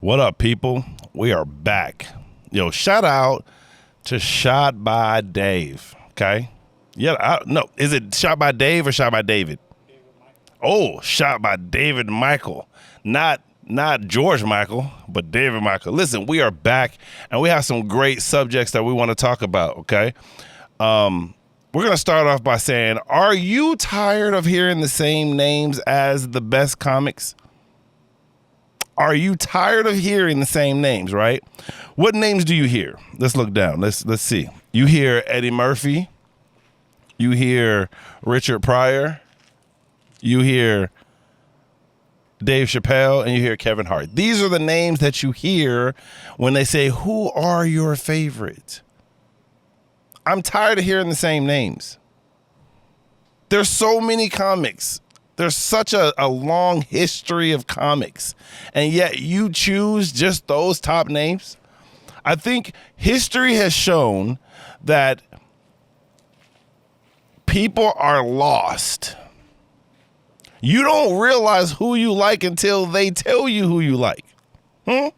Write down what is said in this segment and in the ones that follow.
What up, people? We are back. Yo, shout out to Shot by Dave, okay? Yeah, no, is it Shot by Dave or Shot by David? Oh, Shot by David Michael. Not George Michael, but David Michael. Listen, we are back, and we have some great subjects that we want to talk about, okay? We're going to start off by saying, are you tired of hearing the same names as the best comics? Are you tired of hearing the same names, right? What names do you hear? Let's look down. Let's see. You hear Eddie Murphy. You hear Richard Pryor. You hear Dave Chappelle, and you hear Kevin Hart. These are the names that you hear when they say, who are your favorites? I'm tired of hearing the same names. There's so many comics. There's such a long history of comics, and yet you choose just those top names. I think history has shown that people are lost. You don't realize who you like until they tell you who you like. Do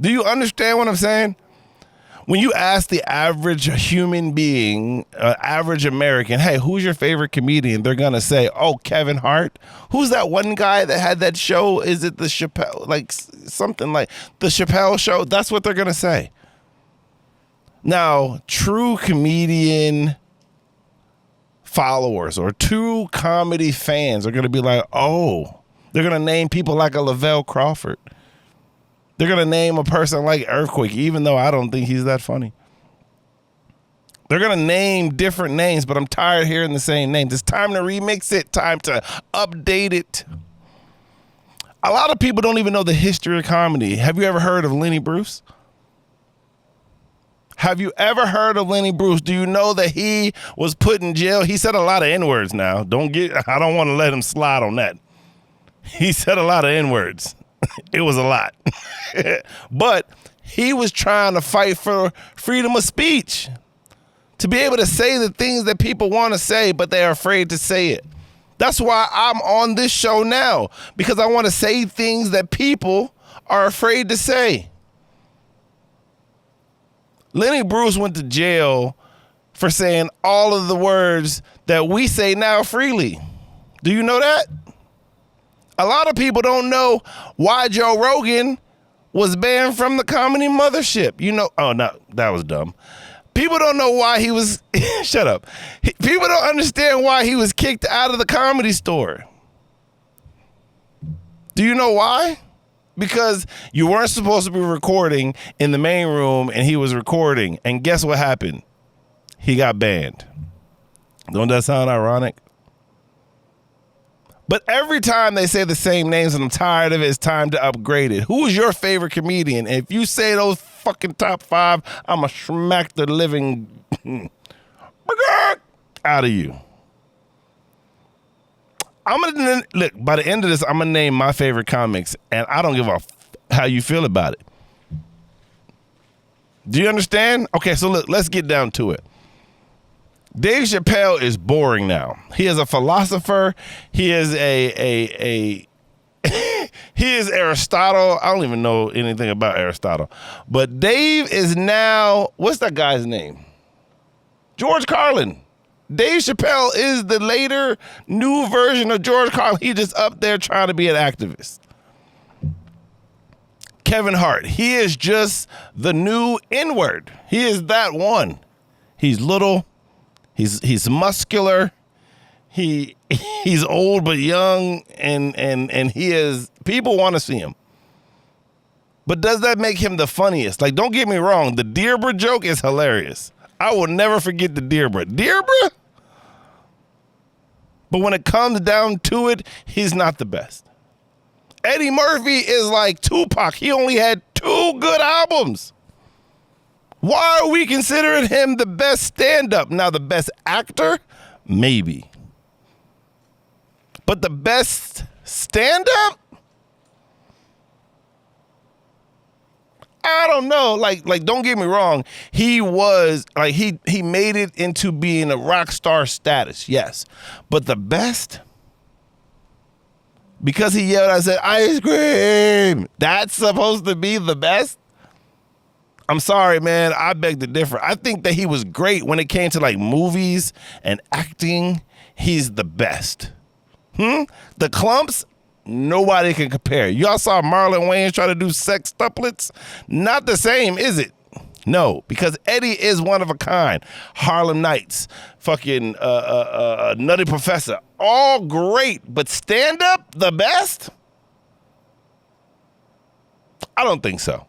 you understand what I'm saying? When you ask the average human being, average American, hey, who's your favorite comedian? They're going to say, oh, Kevin Hart. Who's that one guy that had that show? Is it the Chappelle, like something like the Chappelle show? That's what they're going to say. Now, true comedian followers or true comedy fans are going to be like, oh, they're going to name people like a Lavelle Crawford. They're going to name a person like Earthquake, even though I don't think he's that funny. They're going to name different names, but I'm tired of hearing the same names. It's time to remix it, time to update it. A lot of people don't even know the history of comedy. Have you ever heard of Lenny Bruce? Have you ever heard of Lenny Bruce? Do you know that he was put in jail? He said a lot of N-words now. I don't want to let him slide on that. He said a lot of N-words. It was a lot. But he was trying to fight for freedom of speech, to be able to say the things that people want to say, but they're afraid to say it. That's why I'm on this show now, because I want to say things that people are afraid to say. Lenny Bruce went to jail for saying all of the words that we say now freely. Do you know that? A lot of people don't know why Joe Rogan was banned from the comedy mothership. You know, oh, no, that was dumb. People don't know why he was, shut up. People don't understand why he was kicked out of the Comedy Store. Do you know why? Because you weren't supposed to be recording in the main room and he was recording. And guess what happened? He got banned. Don't that sound ironic? But every time they say the same names and I'm tired of it, it's time to upgrade it. Who is your favorite comedian? And if you say those fucking top five, I'm going to smack the living out of you. I'm going to, look, by the end of this, I'm going to name my favorite comics, and I don't give a how you feel about it. Do you understand? Okay, so look, let's get down to it. Dave Chappelle is boring now. He is a philosopher. He is he is Aristotle. I don't even know anything about Aristotle. But Dave is now, what's that guy's name? George Carlin. Dave Chappelle is the later new version of George Carlin. He's just up there trying to be an activist. Kevin Hart, he is just the new N-word. He is that one. He's little. He's muscular. He's old but young, and he is, people want to see him. But does that make him the funniest? Like, don't get me wrong, the Deirdre joke is hilarious. I will never forget the Deirdre. Deirdre? But when it comes down to it, he's not the best. Eddie Murphy is like Tupac. He only had 2 good albums. Why are we considering him the best stand-up? Now, the best actor? Maybe. But the best stand-up? I don't know. Like, don't get me wrong. He was, like, he made it into being a rock star status, yes. But the best? Because he yelled, I said, ice cream. That's supposed to be the best? I'm sorry, man. I beg to differ. I think that he was great when it came to like movies and acting. He's the best. The Clumps, nobody can compare. Y'all saw Marlon Wayans try to do sex tuplets? Not the same, is it? No, because Eddie is one of a kind. Harlem Nights, fucking Nutty Professor, all great, but stand up, the best? I don't think so.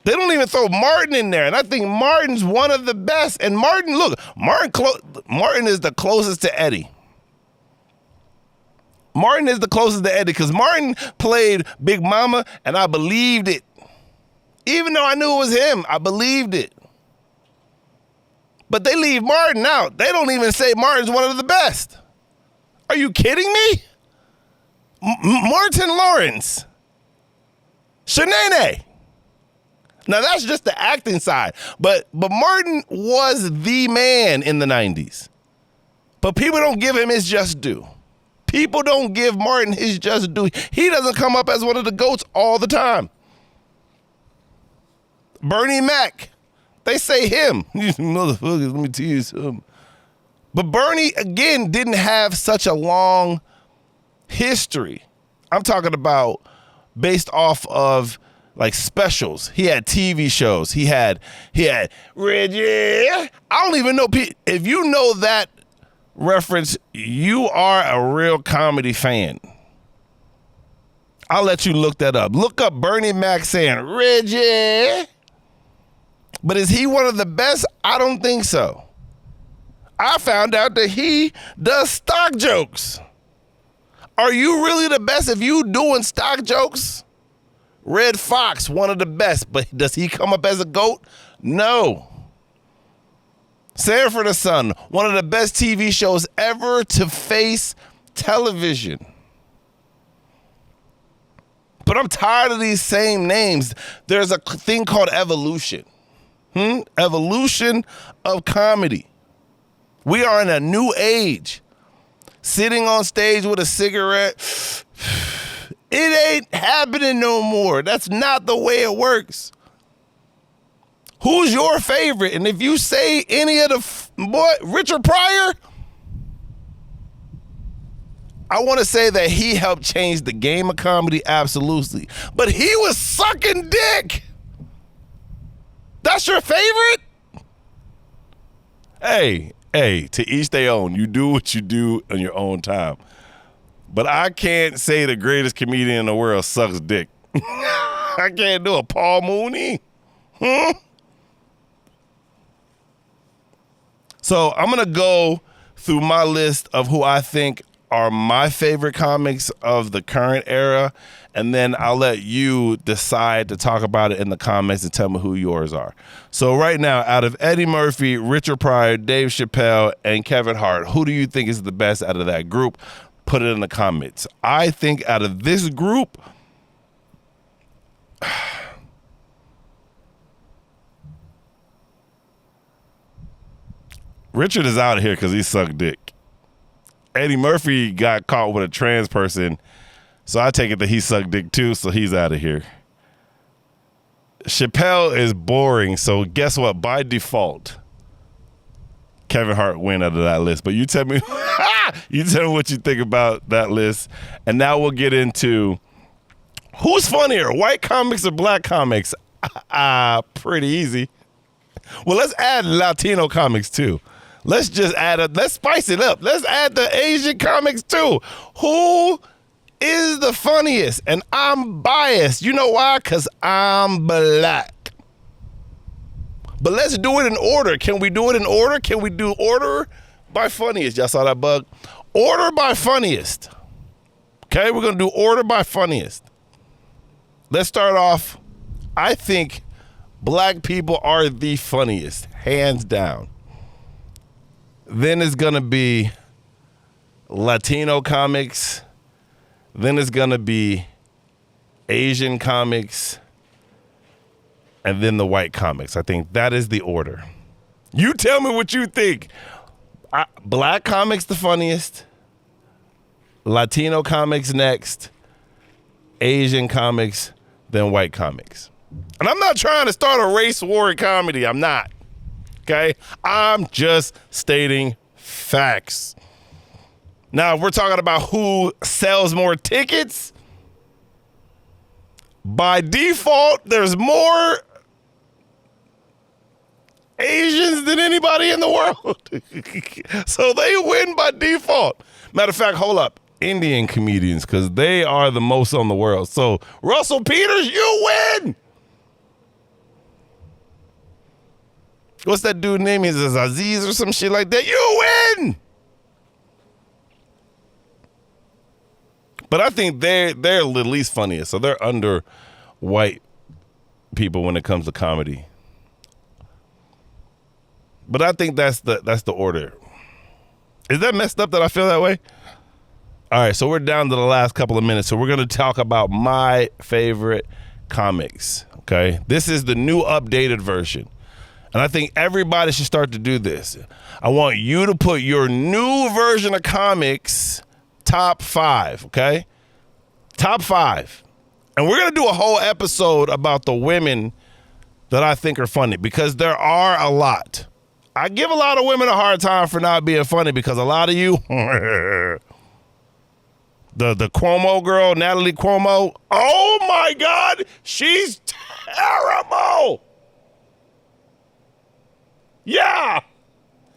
They don't even throw Martin in there, and I think Martin's one of the best. And Martin, look, Martin is the closest to Eddie. Martin is the closest to Eddie because Martin played Big Mama, and I believed it. Even though I knew it was him, I believed it. But they leave Martin out. They don't even say Martin's one of the best. Are you kidding me? Martin Lawrence. Shanae. Now, that's just the acting side. But Martin was the man in the 90s. But people don't give him his just due. People don't give Martin his just due. He doesn't come up as one of the GOATs all the time. Bernie Mac. They say him. Motherfuckers, let me tell you something. But Bernie, again, didn't have such a long history. I'm talking about based off of like specials. He had TV shows. He had Reggie. I don't even know. If you know that reference, you are a real comedy fan. I'll let you look that up. Look up Bernie Mac saying, Reggie. But is he one of the best? I don't think so. I found out that he does stock jokes. Are you really the best if you doing stock jokes? Red Fox, one of the best, but does he come up as a GOAT? No. Sanford and Son, one of the best TV shows ever to face television. But I'm tired of these same names. There's a thing called evolution. Evolution of comedy. We are in a new age. Sitting on stage with a cigarette, it ain't happening no more. That's not the way it works. Who's your favorite? And if you say any of the Richard Pryor, I want to say that he helped change the game of comedy, absolutely. But he was sucking dick. That's your favorite? Hey, to each their own. You do what you do on your own time. But I can't say the greatest comedian in the world sucks dick. I can't do a Paul Mooney. So I'm going to go through my list of who I think are my favorite comics of the current era, and then I'll let you decide to talk about it in the comments and tell me who yours are. So right now, out of Eddie Murphy, Richard Pryor, Dave Chappelle, and Kevin Hart, who do you think is the best out of that group? Put it in the comments. I think out of this group, Richard is out of here because he sucked dick. Eddie Murphy got caught with a trans person, so I take it that he sucked dick too, so he's out of here. Chappelle is boring, so guess what? By default, Kevin Hart went out of that list. But you tell me, you tell me what you think about that list, and now we'll get into who's funnier, white comics or black comics? Pretty easy. Well, let's add Latino comics too. Let's just let's spice it up. Let's add the Asian comics too. Who is the funniest? And I'm biased. You know why? Because I'm black. But let's do it in order. Can we do it in order? Can we do order by funniest? Y'all saw that bug? Order by funniest. Okay, we're going to do order by funniest. Let's start off. I think black people are the funniest, hands down. Then it's going to be Latino comics. Then it's going to be Asian comics. And then the white comics. I think that is the order. You tell me what you think. Black comics the funniest. Latino comics next, Asian comics, then white comics. And I'm not trying to start a race war in comedy. I'm not. Okay? I'm just stating facts. Now, if we're talking about who sells more tickets, by default, there's more Asians than anybody in the world. So they win by default. Matter of fact, hold up. Indian comedians, because they are the most on the world. So, Russell Peters, you win. What's that dude's name? Is it Aziz or some shit like that? You win. But I think they're the least funniest. So they're under white people when it comes to comedy. But I think that's the order. Is that messed up that I feel that way? All right, so we're down to the last couple of minutes. So we're going to talk about my favorite comics, okay? This is the new updated version. And I think everybody should start to do this. I want you to put your new version of comics top 5, okay? Top 5. And we're going to do a whole episode about the women that I think are funny, because there are a lot. I give a lot of women a hard time for not being funny, because a lot of you, the Cuomo girl, Natalie Cuomo, oh my God, she's terrible. Yeah.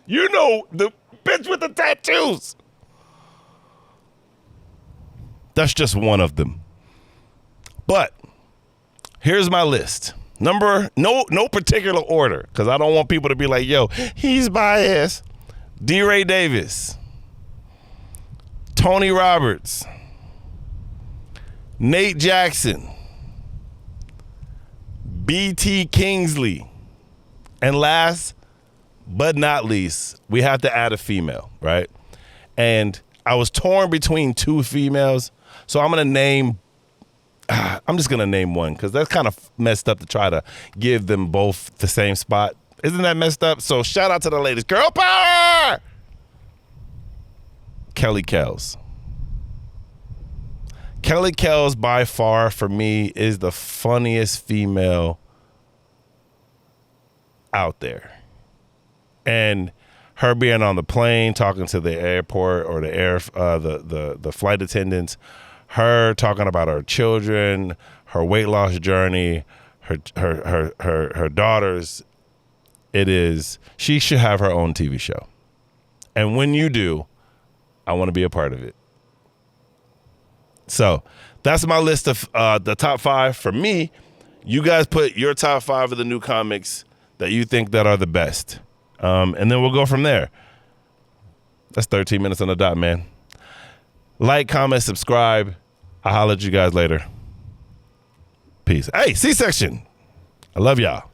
You know, the bitch with the tattoos. That's just one of them. But here's my list. No particular order, because I don't want people to be like, yo, he's biased. D. Ray Davis, Tony Roberts, Nate Jackson, B.T. Kingsley, and last but not least, we have to add a female, right? And I was torn between two females, so I'm just going to name one, because that's kind of messed up to try to give them both the same spot. Isn't that messed up? So shout out to the ladies. Girl power! Kelly Kells. Kelly Kells, by far, for me, is the funniest female out there. And her being on the plane, talking to the airport or the flight attendants, her talking about her children, her weight loss journey, her daughters. She should have her own TV show. And when you do, I want to be a part of it. So that's my list of the top 5 for me. You guys put your top 5 of the new comics that you think that are the best. And then we'll go from there. That's 13 minutes on the dot, man. Like, comment, subscribe. I'll holler at you guys later. Peace. Hey, C-section. I love y'all.